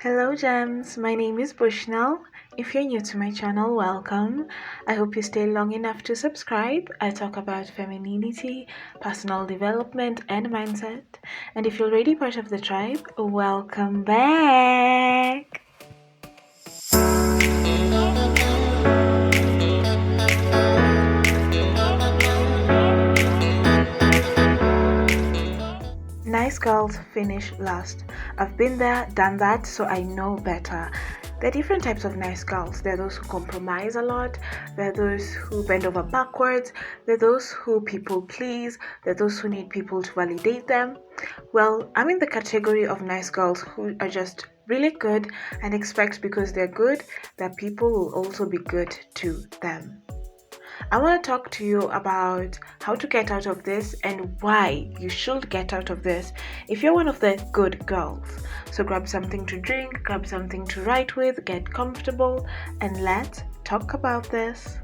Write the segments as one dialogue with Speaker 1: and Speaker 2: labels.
Speaker 1: Hello gems, my name is Bushnell. If you're new to my channel, welcome. I hope you stay long enough to subscribe. I talk about femininity, personal development and mindset. And if you're already part of the tribe, welcome back. Nice girls finish last. I've been there, done that, so I know better. There are different types of nice girls. There are those who compromise a lot. There are those who bend over backwards. There are those who people please. There are those who need people to validate them. Well, I'm in the category of nice girls who are just really good and expect because they're good that people will also be good to them. I want to talk to you about how to get out of this and why you should get out of this if you're one of the good girls. So grab something to drink, grab something to write with, get comfortable, and let's talk about this.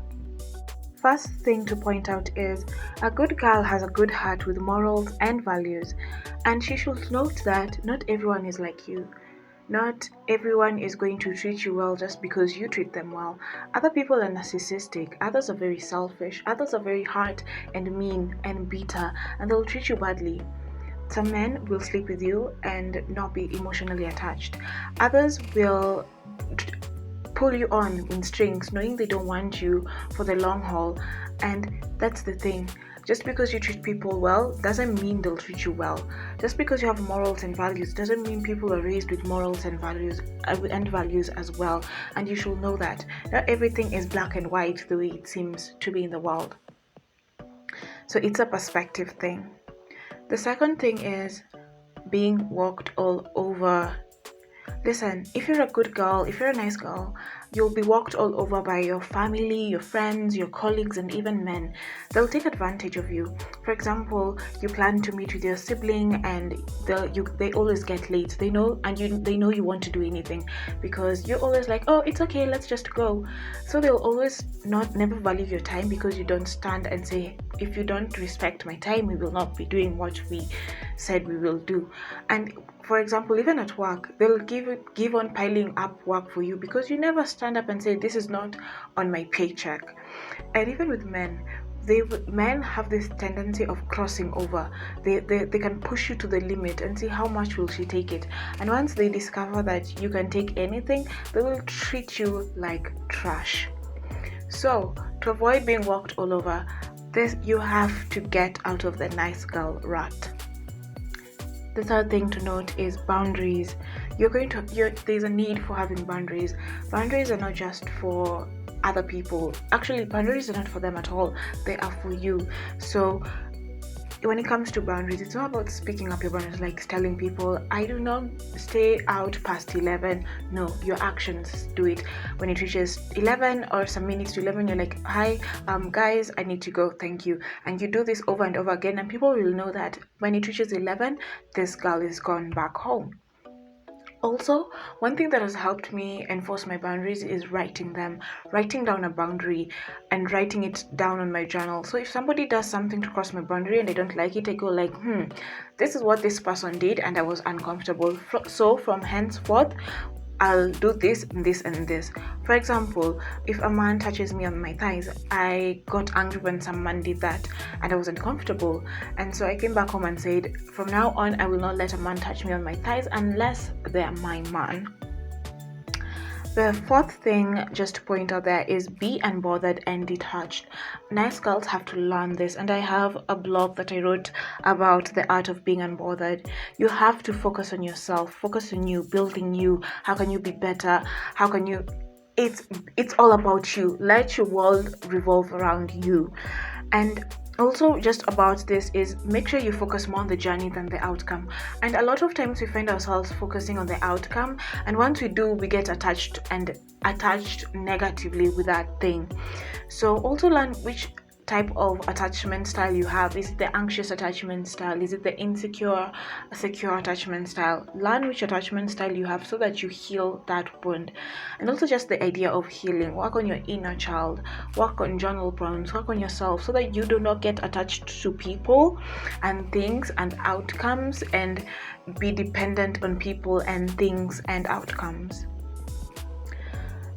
Speaker 1: First thing to point out is a good girl has a good heart with morals and values, and she should note that not everyone is like you. Not everyone is going to treat you well just because you treat them well. Other people are narcissistic, others are very selfish, others are very hard and mean and bitter, and they'll treat you badly. Some men will sleep with you and not be emotionally attached. Others will pull you on in strings knowing they don't want you for the long haul, and that's the thing. Just because you treat people well doesn't mean they'll treat you well. Just because you have morals and values doesn't mean people are raised with morals and values as well. And you should know that not everything is black and white the way it seems to be in the world. So it's a perspective thing. The second thing is being walked all over. Listen, if you're a good girl, if you're a nice girl, you'll be walked all over by your family, your friends, your colleagues, and even men. They'll take advantage of you. For example, you plan to meet with your sibling and they always get late. They know you want to do anything because you're always like, oh, it's okay, let's just go. So they'll always never value your time because you don't stand and say, if you don't respect my time, we will not be doing what we said we will do. And for example, even at work, they'll give on piling up work for you because you never stand up and say, this is not on my paycheck. And even with men, men have this tendency of crossing over. They can push you to the limit and see how much will she take it. And once they discover that you can take anything, they will treat you like trash. So to avoid being walked all over, you have to get out of the nice girl rut. The third thing to note is boundaries. There's a need for having boundaries. Boundaries are not just for other people. Actually, boundaries are not for them at all. They are for you. So when it comes to boundaries, it's not about speaking up your boundaries, like telling people, I do not stay out past 11. No, your actions do it. When it reaches 11 or some minutes to 11, you're like, hi, guys, I need to go, thank you. And you do this over and over again, and people will know that when it reaches 11, this girl is gone back home. Also, one thing that has helped me enforce my boundaries is writing down a boundary and writing it down on my journal. So if somebody does something to cross my boundary and I don't like it, I go like, this is what this person did and I was uncomfortable. So from henceforth, I'll do this, this, and this. For example, if a man touches me on my thighs, I got angry when some man did that and I was uncomfortable. And so I came back home and said, from now on, I will not let a man touch me on my thighs unless they are my man. The fourth thing just to point out there is be unbothered and detached. Nice girls have to learn this, and I have a blog that I wrote about the art of being unbothered. You have to focus on yourself, focus on you, building you. How can you be better? How can you... It's all about you. Let your world revolve around you. And also just about this is make sure you focus more on the journey than the outcome. And a lot of times we find ourselves focusing on the outcome, and once we do, we get attached negatively with that thing. So also learn which type of attachment style you have. Is it the anxious attachment style? Is it the insecure, secure attachment style? Learn which attachment style you have so that you heal that wound. And also just the idea of healing. Work on your inner child, work on journal prompts, work on yourself so that you do not get attached to people and things and outcomes and be dependent on people and things and outcomes.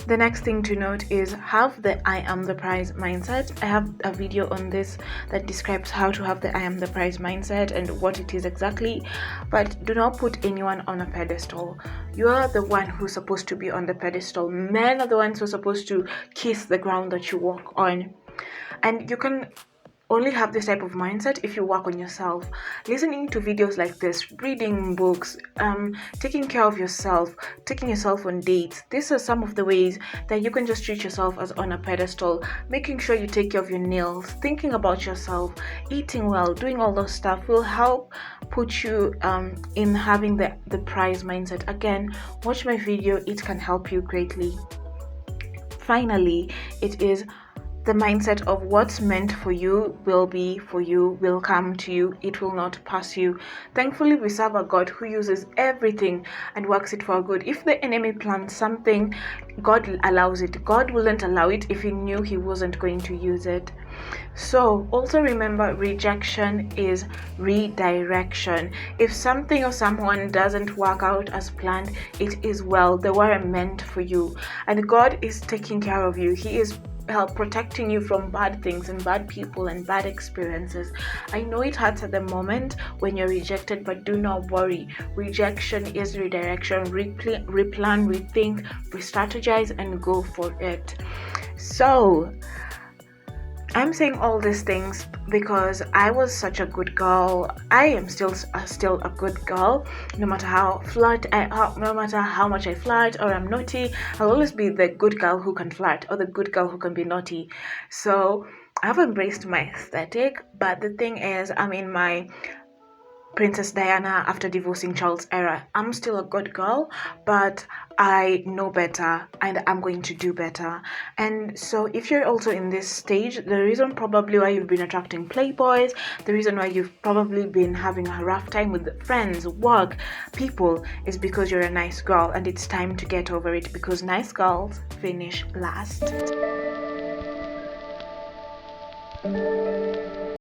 Speaker 1: The next thing to note is have the I am the prize mindset. I have a video on this that describes how to have the I am the prize mindset and what it is exactly, but do not put anyone on a pedestal. You are the one who's supposed to be on the pedestal. Men are the ones who are supposed to kiss the ground that you walk on. And you can only have this type of mindset if you work on yourself. Listening to videos like this, reading books, taking care of yourself, taking yourself on dates. These are some of the ways that you can just treat yourself as on a pedestal. Making sure you take care of your nails, thinking about yourself, eating well, doing all those stuff will help put you in having the prize mindset. Again, watch my video, it can help you greatly. Finally, it is the mindset of what's meant for you will be for you, will come to you, it will not pass you. Thankfully, we serve a God who uses everything and works it for our good. If the enemy plans something, God allows it. God wouldn't allow it if he knew he wasn't going to use it. So also remember, rejection is redirection. If something or someone doesn't work out as planned, it is well. They were meant for you. And God is taking care of you. He is protecting you from bad things and bad people and bad experiences. I know it hurts at the moment when you're rejected, but do not worry. Rejection is redirection. Replan, rethink, re-strategize, and go for it. So I'm saying all these things because I was such a good girl. I am still a good girl. No matter how much I flirt or I'm naughty, I'll always be the good girl who can flirt or the good girl who can be naughty. So I've embraced my aesthetic, but the thing is, I'm in my Princess Diana after divorcing Charles era. I'm still a good girl, but I know better and I'm going to do better. And so if you're also in this stage, the reason probably why you've been attracting playboys, the reason why you've probably been having a rough time with friends, work, people, is because you're a nice girl and it's time to get over it, because nice girls finish last.